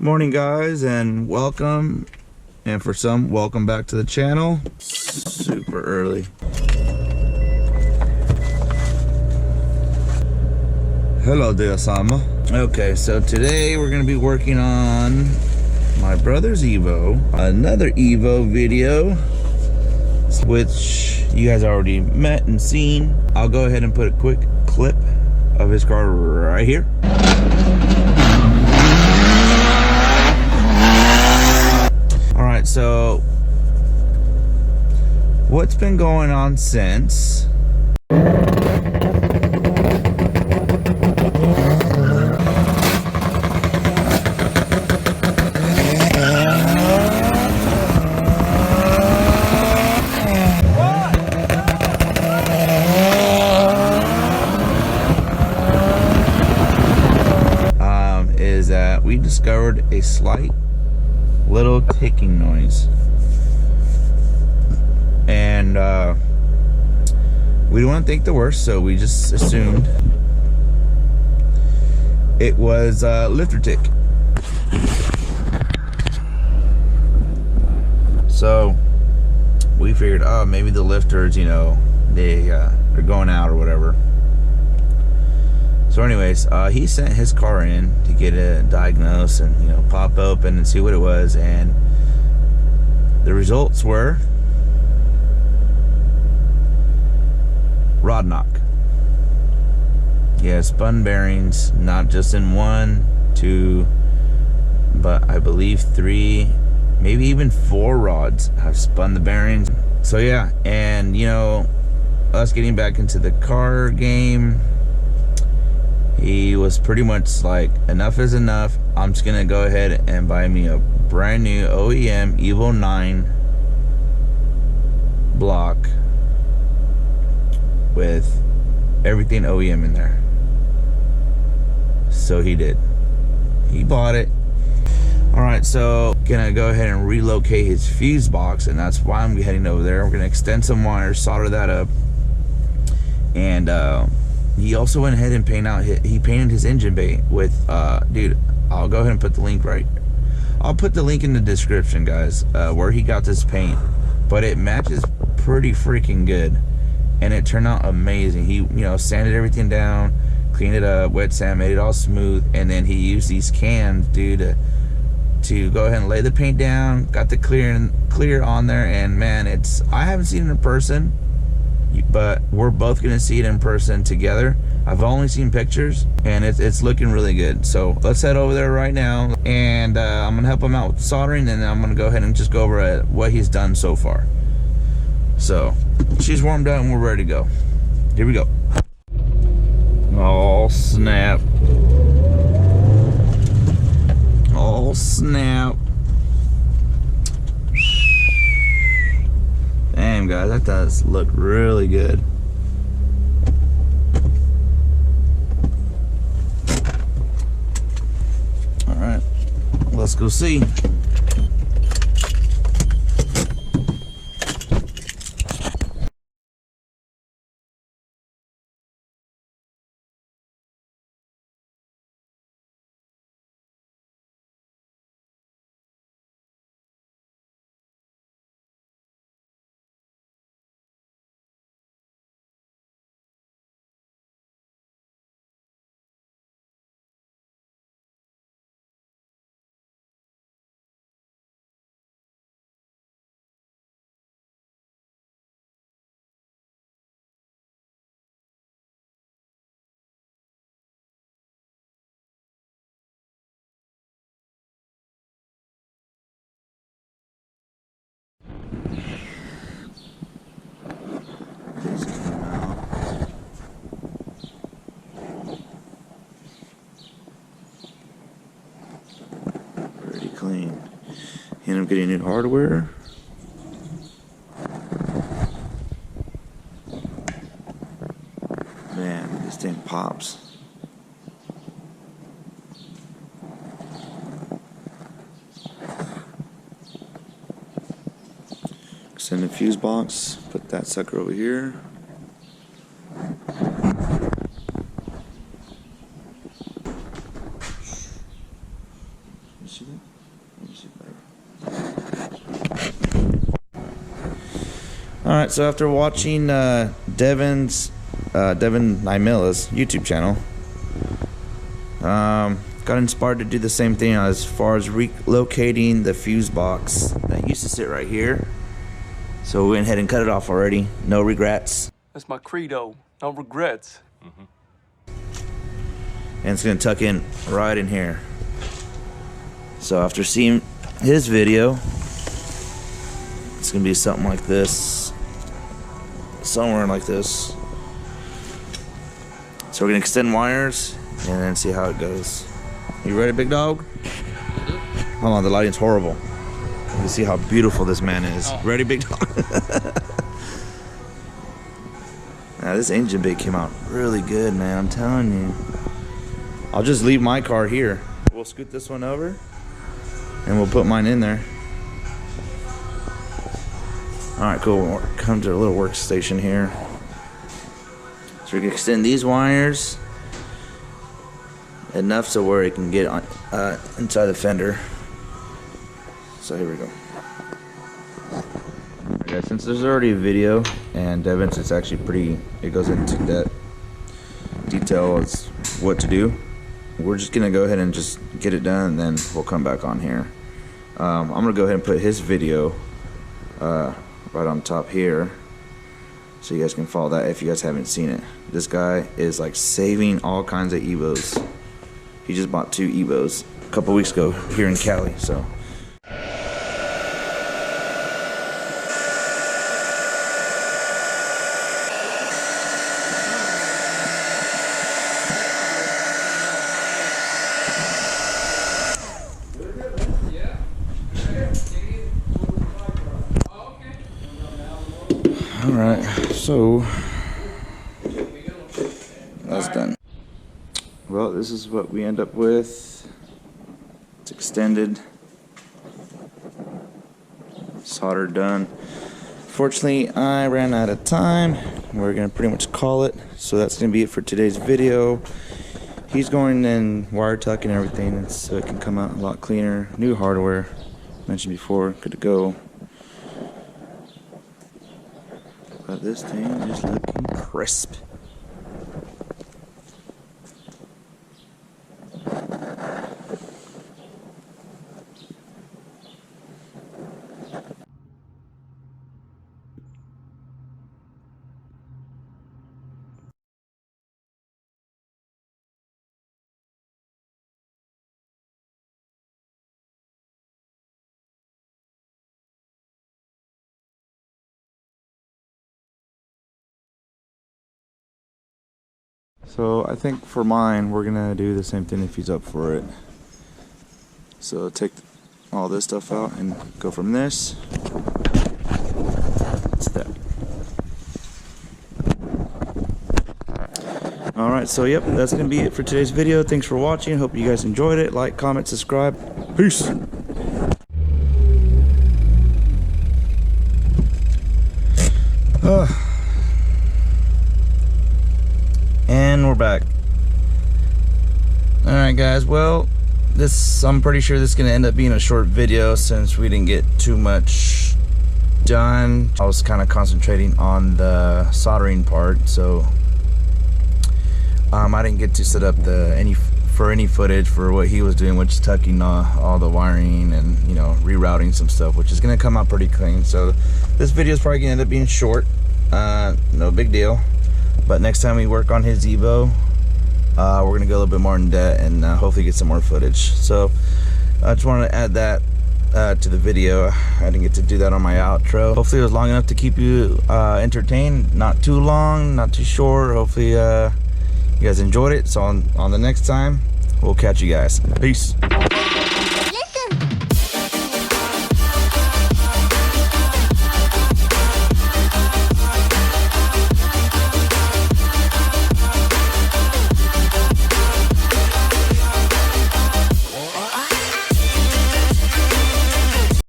Morning guys, and welcome, and for some, welcome back to the channel. Super early. Hello there, Sama. Okay, so today we're gonna be working on my brother's Evo, another Evo video, which you guys already met and seen. I'll go ahead and put a quick clip of his car right here. Alright, so what's been going on since? Is that we discovered a slight little ticking noise, and we don't want to think the worst, so we just assumed it was lifter tick. So we figured, oh, maybe the lifters, you know, they're going out or whatever. So anyways, he sent his car in to get it diagnosed and, you know, pop open and see what it was, and the results were rod knock. Yeah, spun bearings, not just in 1, 2, but I believe 3, maybe even 4 rods have spun the bearings. So yeah, and you know, us getting back into the car game, he was pretty much like, enough is enough. I'm just gonna go ahead and buy me a brand new OEM Evo 9 block with everything OEM in there. So he did. He bought it. Alright, so gonna go ahead and relocate his fuse box, and that's why I'm heading over there. We're gonna extend some wires, solder that up, and he also went ahead and he painted his engine bay with, dude, I'll go ahead and put the link right. I'll put the link in the description, guys, where he got this paint. But it matches pretty freaking good, and it turned out amazing. He, you know, sanded everything down, cleaned it up, wet sand, made it all smooth, and then he used these cans, dude, to go ahead and lay the paint down. Got the clear on there, and man, I haven't seen it in person, but we're both gonna see it in person together. I've only seen pictures, and it's looking really good. So let's head over there right now, and I'm gonna help him out with soldering, and then I'm gonna go ahead and just go over what he's done so far. So she's warmed up and we're ready to go. Here we go. Oh snap. Oh snap. Damn guys, that does look really good. Alright, let's go see. Pretty clean. End up getting new hardware. Man, this thing pops. Extend the fuse box, put that sucker over here. see that? Let me see better. Alright, so after watching Devin Nymilla's YouTube channel, got inspired to do the same thing as far as relocating the fuse box that used to sit right here. So we went ahead and cut it off already. No regrets. That's my credo. No regrets. And it's gonna tuck in right in here. So after seeing his video, it's gonna be something like this. Somewhere like this. So we're gonna extend wires and then see how it goes. You ready, big dog? Hold on, the lighting's horrible. You can see how beautiful this man is. Oh. Ready, big dog? Now, this engine bay came out really good, man. I'm telling you. I'll just leave my car here. We'll scoot this one over and we'll put mine in there. Alright, cool. We'll come to a little workstation here. So we can extend these wires enough so where it can get on inside the fender. So here we go. Alright guys, since there's already a video and Devin's, it's actually pretty, it goes into that detail as what to do. We're just gonna go ahead and just get it done and then we'll come back on here. I'm gonna go ahead and put his video right on top here so you guys can follow that if you guys haven't seen it. This guy is like saving all kinds of Evos. He just bought 2 Evos a couple weeks ago here in Cali, so. Alright, so that's done. Well, this is what we end up with. It's extended, solder done. Fortunately, I ran out of time. We're gonna pretty much call it. So that's gonna be it for today's video. He's going and wire tucking and everything so it can come out a lot cleaner. New hardware, mentioned before, good to go. But this thing is looking crisp. So I think for mine, we're gonna do the same thing if he's up for it. So take all this stuff out and go from this. Step. Alright, so yep, that's gonna be it for today's video. Thanks for watching. Hope you guys enjoyed it. Like, comment, subscribe. Peace. And we're back. Alright guys, well, I'm pretty sure this is going to end up being a short video since we didn't get too much done. I was kind of concentrating on the soldering part, so I didn't get to set up any footage for what he was doing, which is tucking all the wiring and, you know, rerouting some stuff, which is going to come out pretty clean. So this video is probably going to end up being short. No big deal. But next time we work on his Evo, we're going to go a little bit more in depth and hopefully get some more footage. So I just wanted to add that to the video. I didn't get to do that on my outro. Hopefully it was long enough to keep you entertained. Not too long, not too short. Hopefully you guys enjoyed it. So on the next time, we'll catch you guys. Peace.